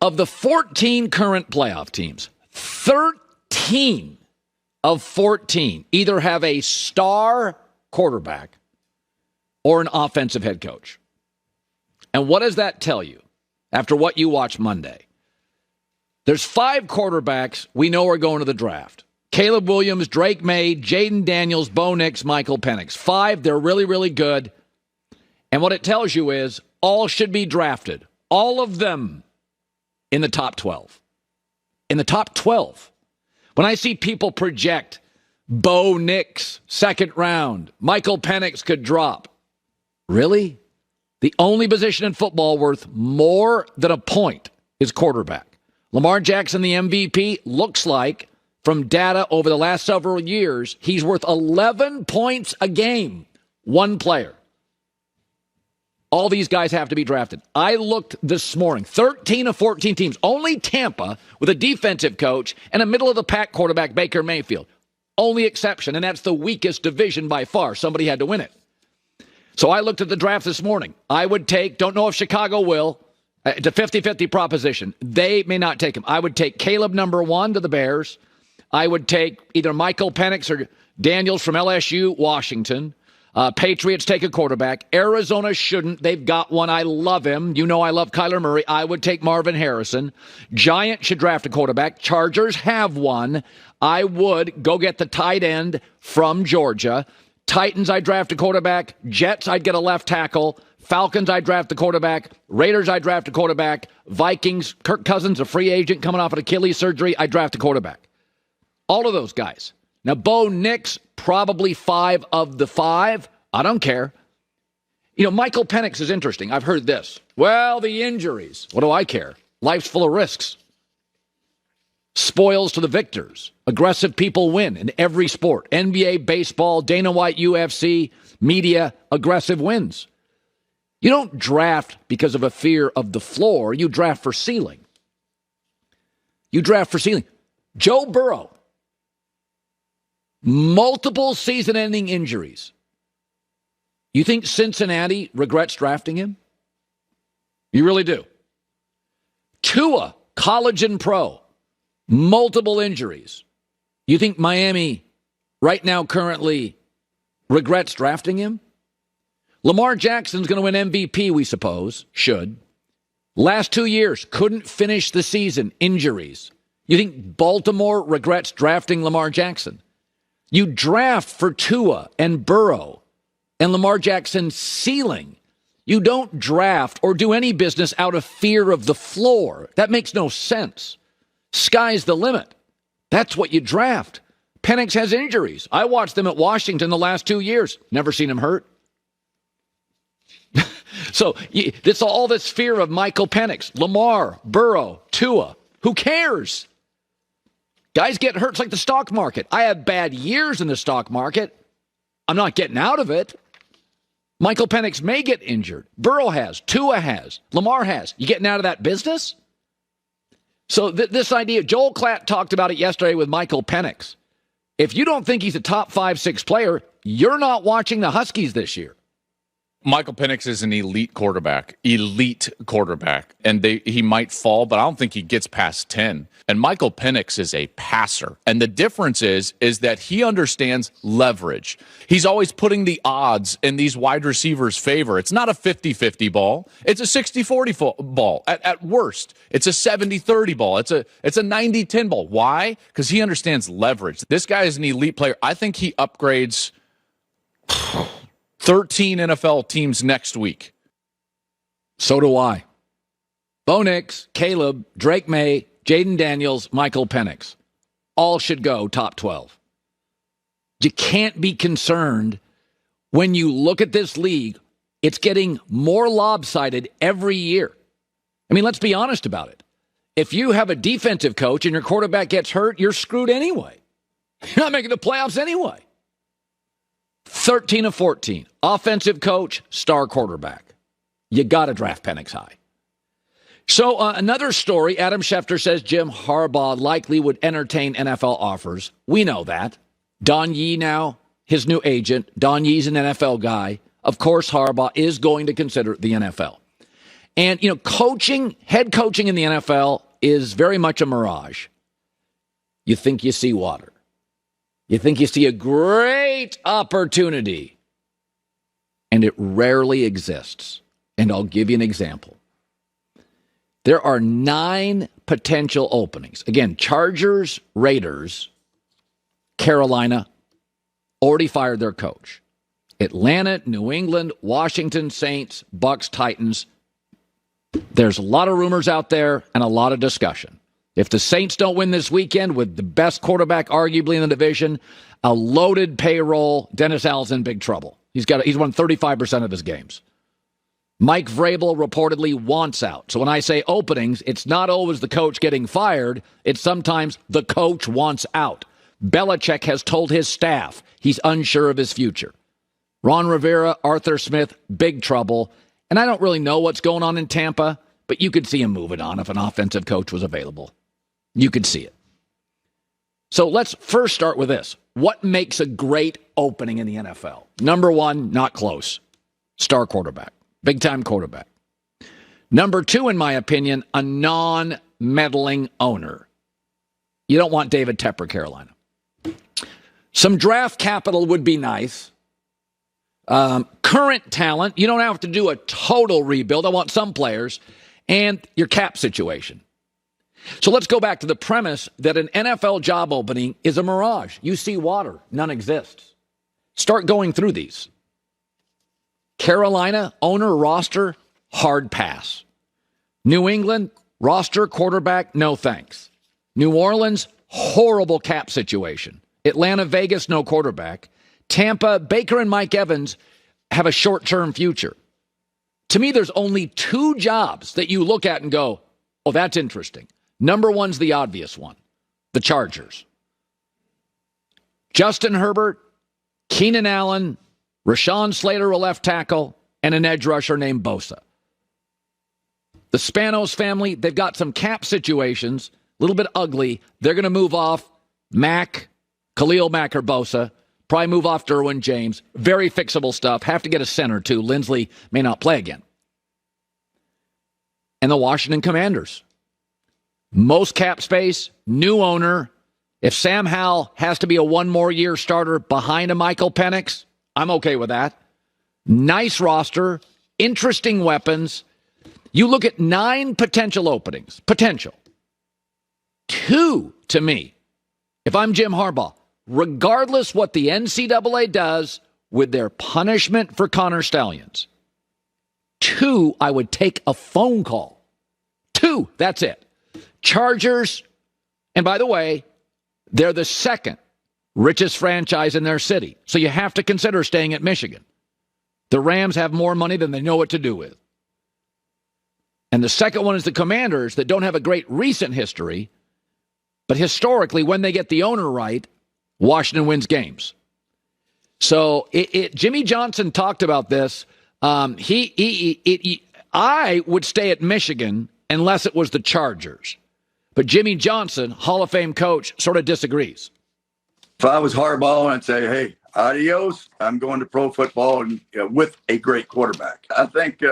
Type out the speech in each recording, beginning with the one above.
Of the 14 current playoff teams, 13 of 14 either have a star quarterback or an offensive head coach. And what does that tell you after what you watched Monday? There's 5 quarterbacks we know are going to the draft. Caleb Williams, Drake Maye, Jaden Daniels, Bo Nix, Michael Penix. 5, they're really, really good. And what it tells you is all should be drafted. All of them in the top 12. In the top 12. When I see people project Bo Nix, second round, Michael Penix could drop. Really? The only position in football worth more than a point is quarterback. Lamar Jackson, the MVP, looks like, from data over the last several years, he's worth 11 points a game. One player. All these guys have to be drafted. I looked this morning, 13 of 14 teams. Only Tampa with a defensive coach and a middle-of-the-pack quarterback, Baker Mayfield. Only exception, and that's the weakest division by far. Somebody had to win it. So I looked at the draft this morning. I would take, don't know if Chicago will, it's a 50-50 proposition. They may not take him. I would take Caleb number 1 to the Bears. I would take either Michael Penix or Daniels from LSU, Washington. Patriots take a quarterback. Arizona shouldn't. They've got one. I love him. You know I love Kyler Murray. I would take Marvin Harrison. Giants should draft a quarterback. Chargers have one. I would go get the tight end from Georgia. Titans, I'd draft a quarterback. Jets, I'd get a left tackle. Falcons, I'd draft a quarterback. Raiders, I'd draft a quarterback. Vikings, Kirk Cousins, a free agent coming off an Achilles surgery, I'd draft a quarterback. All of those guys. Now, Bo Nix, probably 5 of the 5. I don't care. You know, Michael Penix is interesting. I've heard this. Well, the injuries. What do I care? Life's full of risks. Spoils to the victors. Aggressive people win in every sport. NBA, baseball, Dana White, UFC, media, aggressive wins. You don't draft because of a fear of the floor. You draft for ceiling. You draft for ceiling. Joe Burrow. Multiple season-ending injuries. You think Cincinnati regrets drafting him? You really do. Tua, college and pro. Multiple injuries. You think Miami right now currently regrets drafting him? Lamar Jackson's going to win MVP, we suppose. Should. Last 2 years, couldn't finish the season. Injuries. You think Baltimore regrets drafting Lamar Jackson? You draft for Tua and Burrow and Lamar Jackson's ceiling. You don't draft or do any business out of fear of the floor. That makes no sense. Sky's the limit. That's what you draft. Penix has injuries. I watched them at Washington the last 2 years. Never seen him hurt. So it's all this fear of Michael Penix, Lamar, Burrow, Tua. Who cares? Guys get hurt. It's like the stock market. I have bad years in the stock market. I'm not getting out of it. Michael Penix may get injured. Burrow has. Tua has. Lamar has. You getting out of that business? So this idea, Joel Klatt talked about it yesterday with Michael Penix. If you don't think he's a top 5-6 player, you're not watching the Huskies this year. Michael Penix is an elite quarterback, and he might fall, but I don't think he gets past 10. And Michael Penix is a passer, and the difference is that he understands leverage. He's always putting the odds in these wide receivers' favor. It's not a 50-50 ball. It's a 60-40 ball. At worst, it's a 70-30 ball. It's a 90-10 ball. Why? Because he understands leverage. This guy is an elite player. I think he upgrades 13 NFL teams next week. So do I. Bo Nix, Caleb, Drake Maye, Jaden Daniels, Michael Penix. All should go top 12. You can't be concerned when you look at this league. It's getting more lopsided every year. I mean, let's be honest about it. If you have a defensive coach and your quarterback gets hurt, you're screwed anyway. You're not making the playoffs anyway. 13 of 14. Offensive coach, star quarterback. You got to draft Penix high. So another story, Adam Schefter says Jim Harbaugh likely would entertain NFL offers. We know that. Don Yee now, his new agent. Don Yee's an NFL guy. Of course, Harbaugh is going to consider the NFL. And, head coaching in the NFL is very much a mirage. You think you see water. You think you see a great opportunity. And it rarely exists. And I'll give you an example. There are 9 potential openings. Again, Chargers, Raiders, Carolina already fired their coach. Atlanta, New England, Washington, Saints, Bucks, Titans. There's a lot of rumors out there and a lot of discussion. If the Saints don't win this weekend with the best quarterback arguably in the division, a loaded payroll, Dennis Allen's in big trouble. He's won 35% of his games. Mike Vrabel reportedly wants out. So when I say openings, it's not always the coach getting fired. It's sometimes the coach wants out. Belichick has told his staff he's unsure of his future. Ron Rivera, Arthur Smith, big trouble. And I don't really know what's going on in Tampa, but you could see him moving on if an offensive coach was available. You could see it. So let's first start with this. What makes a great opening in the NFL? Number 1, not close. Star quarterback. Big-time quarterback. Number 2, in my opinion, a non-meddling owner. You don't want David Tepper, Carolina. Some draft capital would be nice. Current talent. You don't have to do a total rebuild. I want some players. And your cap situation. So let's go back to the premise that an NFL job opening is a mirage. You see water. None exists. Start going through these. Carolina, owner, roster, hard pass. New England, roster, quarterback, no thanks. New Orleans, horrible cap situation. Atlanta, Vegas, no quarterback. Tampa, Baker and Mike Evans have a short-term future. To me, there's only 2 jobs that you look at and go, oh, that's interesting. Number 1's the obvious one, the Chargers. Justin Herbert, Keenan Allen, Rashawn Slater, a left tackle, and an edge rusher named Bosa. The Spanos family, they've got some cap situations, a little bit ugly. They're going to move off Mack, Khalil Mack or Bosa, probably move off Derwin James. Very fixable stuff. Have to get a center, too. Lindsley may not play again. And the Washington Commanders. Most cap space, new owner. If Sam Howell has to be a 1 more year starter behind a Michael Penix, I'm okay with that. Nice roster, interesting weapons. You look at 9 potential openings. Potential. 2, to me, if I'm Jim Harbaugh, regardless what the NCAA does with their punishment for Connor Stallions, 2, I would take a phone call. 2, that's it. Chargers, and by the way, they're the 2nd richest franchise in their city. So you have to consider staying at Michigan. The Rams have more money than they know what to do with. And the second one is the Commanders that don't have a great recent history, but historically, when they get the owner right, Washington wins games. So Jimmy Johnson talked about this. I would stay at Michigan unless it was the Chargers. But Jimmy Johnson, Hall of Fame coach, sort of disagrees. If I was Harbaugh, I'd say, hey, adios. I'm going to pro football and, with a great quarterback. I think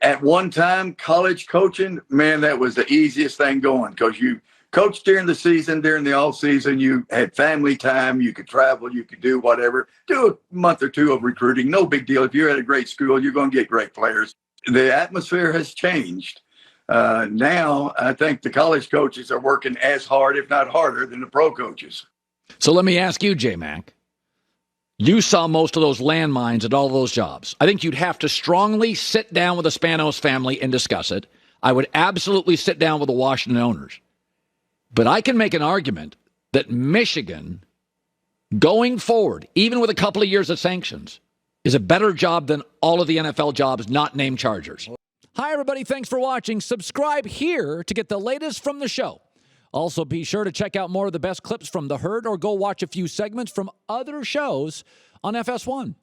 at one time, college coaching, man, that was the easiest thing going because you coached during the season, during the off season. You had family time. You could travel. You could do whatever. Do a month or 2 of recruiting. No big deal. If you're at a great school, you're going to get great players. The atmosphere has changed. Now, I think the college coaches are working as hard, if not harder, than the pro coaches. So let me ask you, J-Mac. You saw most of those landmines at all those jobs. I think you'd have to strongly sit down with the Spanos family and discuss it. I would absolutely sit down with the Washington owners. But I can make an argument that Michigan, going forward, even with a couple of years of sanctions, is a better job than all of the NFL jobs not named Chargers. Hi, everybody. Thanks for watching. Subscribe here to get the latest from the show. Also, be sure to check out more of the best clips from The Herd or go watch a few segments from other shows on FS1.